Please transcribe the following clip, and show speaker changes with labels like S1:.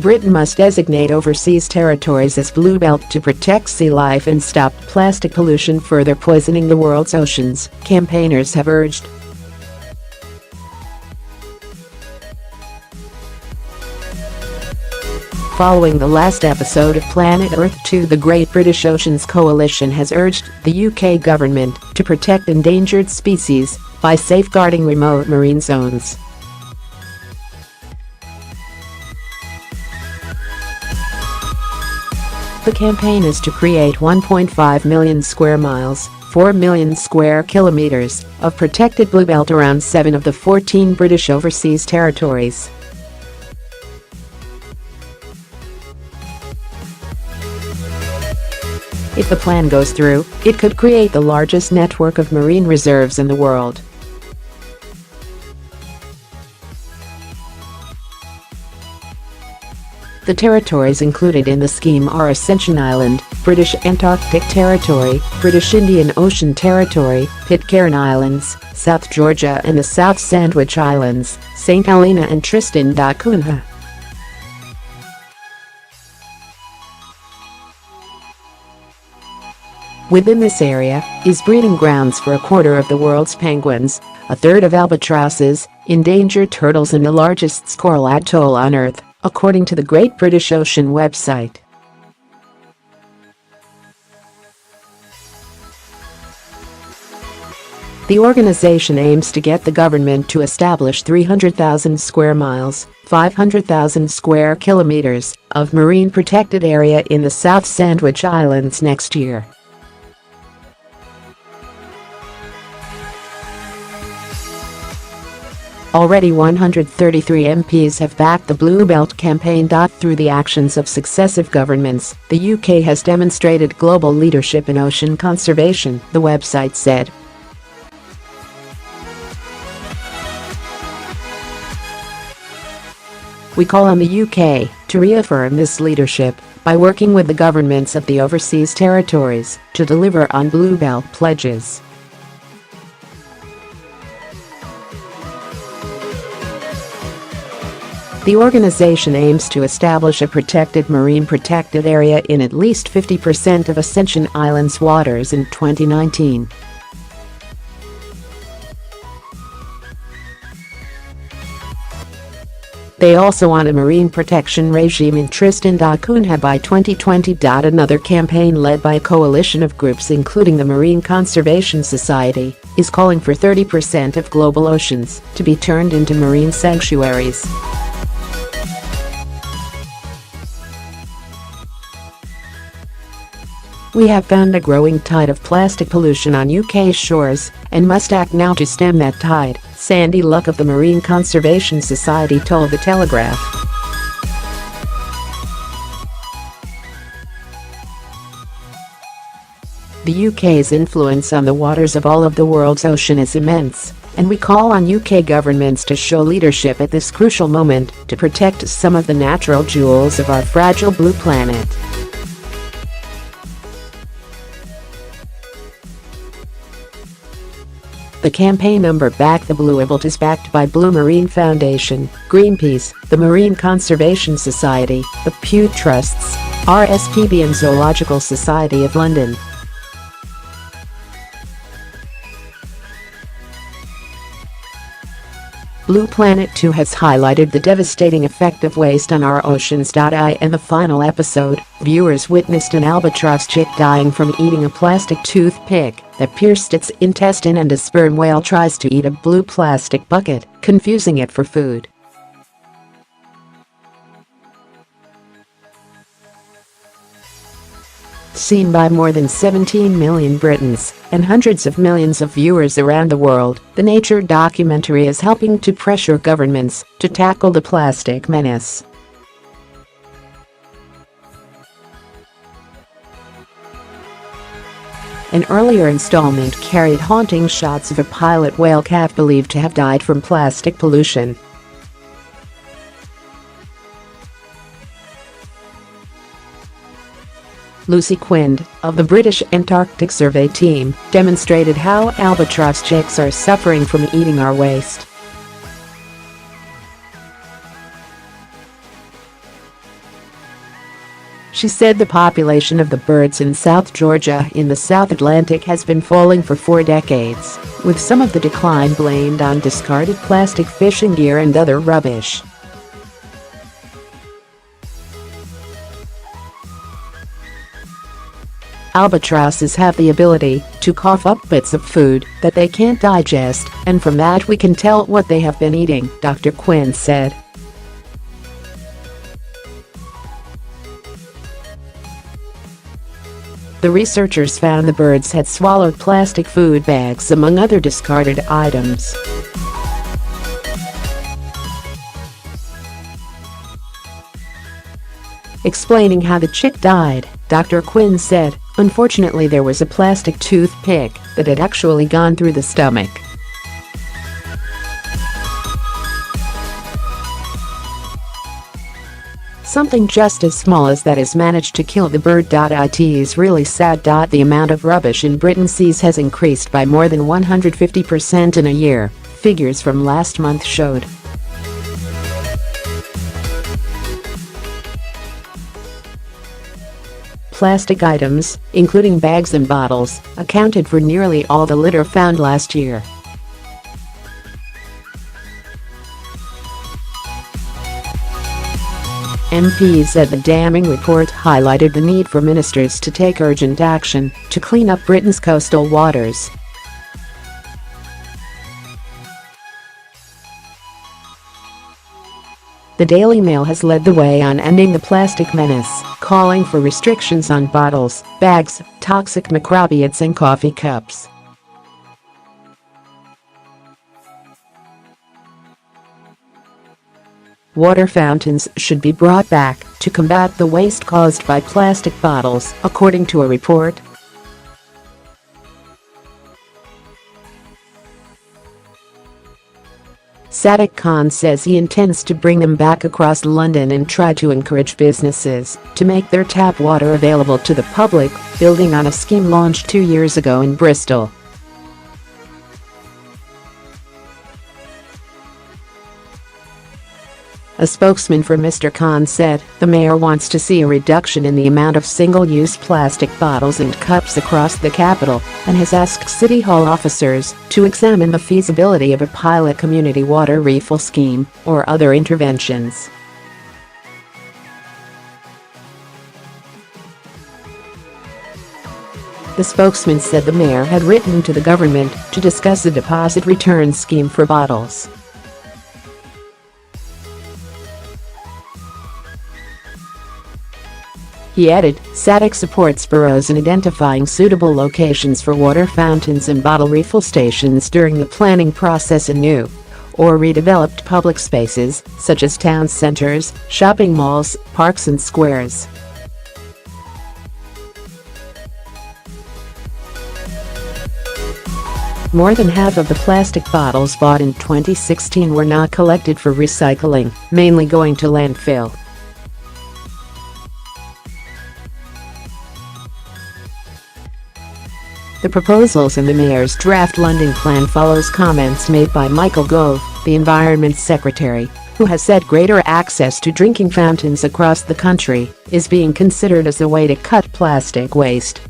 S1: Britain must designate overseas territories as bluebelt to protect sea life and stop plastic pollution further poisoning the world's oceans, campaigners have urged. Following the last episode of Planet Earth 2, the Great British Oceans Coalition has urged the UK government to protect endangered species by safeguarding remote marine zones. The campaign is to create 1.5 million square miles, 4 million square kilometers, of protected bluebelt around 7 of the 14 British overseas territories. If the plan goes through, it could create the largest network of marine reserves in the world. The territories included in the scheme are Ascension Island, British Antarctic Territory, British Indian Ocean Territory, Pitcairn Islands, South Georgia and the South Sandwich Islands, St. Helena and Tristan da Cunha. Within this area is breeding grounds for a quarter of the world's penguins, a third of albatrosses, endangered turtles and the largest coral atoll on Earth, according to the Great British Ocean website. The organization aims to get the government to establish 300,000 square miles, 500,000 square kilometers, of marine protected area in the South Sandwich Islands next year. Already 133 MPs have backed the Bluebelt campaign. Through the actions of successive governments, the UK has demonstrated global leadership in ocean conservation, the website said. We call on the UK to reaffirm this leadership by working with the governments of the overseas territories to deliver on Bluebelt pledges. The organization aims to establish a protected marine protected area in at least 50% of Ascension Island's waters in 2019. They also want a marine protection regime in Tristan da Cunha by 2020. Another campaign led by a coalition of groups including the Marine Conservation Society is calling for 30% of global oceans to be turned into marine sanctuaries. We have found a growing tide of plastic pollution on UK shores and must act now to stem that tide, Sandy Luck of the Marine Conservation Society told The Telegraph. The UK's influence on the waters of all of the world's ocean is immense, and we call on UK governments to show leadership at this crucial moment to protect some of the natural jewels of our fragile blue planet. The campaign number Back the Bluebelt is backed by Blue Marine Foundation, Greenpeace, the Marine Conservation Society, the Pew Trusts, RSPB and Zoological Society of London. Blue Planet 2 has highlighted the devastating effect of waste on our oceans. In the final episode, viewers witnessed an albatross chick dying from eating a plastic toothpick that pierced its intestine, and a sperm whale tries to eat a blue plastic bucket, confusing it for food. Seen by more than 17 million Britons and hundreds of millions of viewers around the world, the nature documentary is helping to pressure governments to tackle the plastic menace. An earlier installment carried haunting shots of a pilot whale calf believed to have died from plastic pollution. Lucy Quinn, of the British Antarctic Survey team, demonstrated how albatross chicks are suffering from eating our waste. She said the population of the birds in South Georgia in the South Atlantic has been falling for 4 decades, with some of the decline blamed on discarded plastic fishing gear and other rubbish. Albatrosses have the ability to cough up bits of food that they can't digest, and from that we can tell what they have been eating, Dr. Quinn said. The researchers found the birds had swallowed plastic food bags among other discarded items. Explaining how the chick died, Dr. Quinn said, "Unfortunately, there was a plastic toothpick that had actually gone through the stomach. Something just as small as that has managed to kill the bird. It is really sad. The amount of rubbish in Britain's seas has increased by more than 150% in a year," figures from last month showed. Plastic items, including bags and bottles, accounted for nearly all the litter found last year. MPs said the damning report highlighted the need for ministers to take urgent action to clean up Britain's coastal waters. The Daily Mail has led the way on ending the plastic menace, calling for restrictions on bottles, bags, toxic microbials and coffee cups. Water fountains should be brought back to combat the waste caused by plastic bottles, according to a report. Sadiq Khan says he intends to bring them back across London and try to encourage businesses to make their tap water available to the public, building on a scheme launched 2 years ago in Bristol. A spokesman for Mr. Khan said the mayor wants to see a reduction in the amount of single-use plastic bottles and cups across the capital and has asked City Hall officers to examine the feasibility of a pilot community water refill scheme or other interventions. The spokesman said the mayor had written to the government to discuss a deposit return scheme for bottles. He added, Sadiq supports boroughs in identifying suitable locations for water fountains and bottle refill stations during the planning process in new or redeveloped public spaces, such as town centers, shopping malls, parks and squares. More than half of the plastic bottles bought in 2016 were not collected for recycling, mainly going to landfill. The proposals in the mayor's draft London plan follows comments made by Michael Gove, the Environment Secretary, who has said greater access to drinking fountains across the country is being considered as a way to cut plastic waste.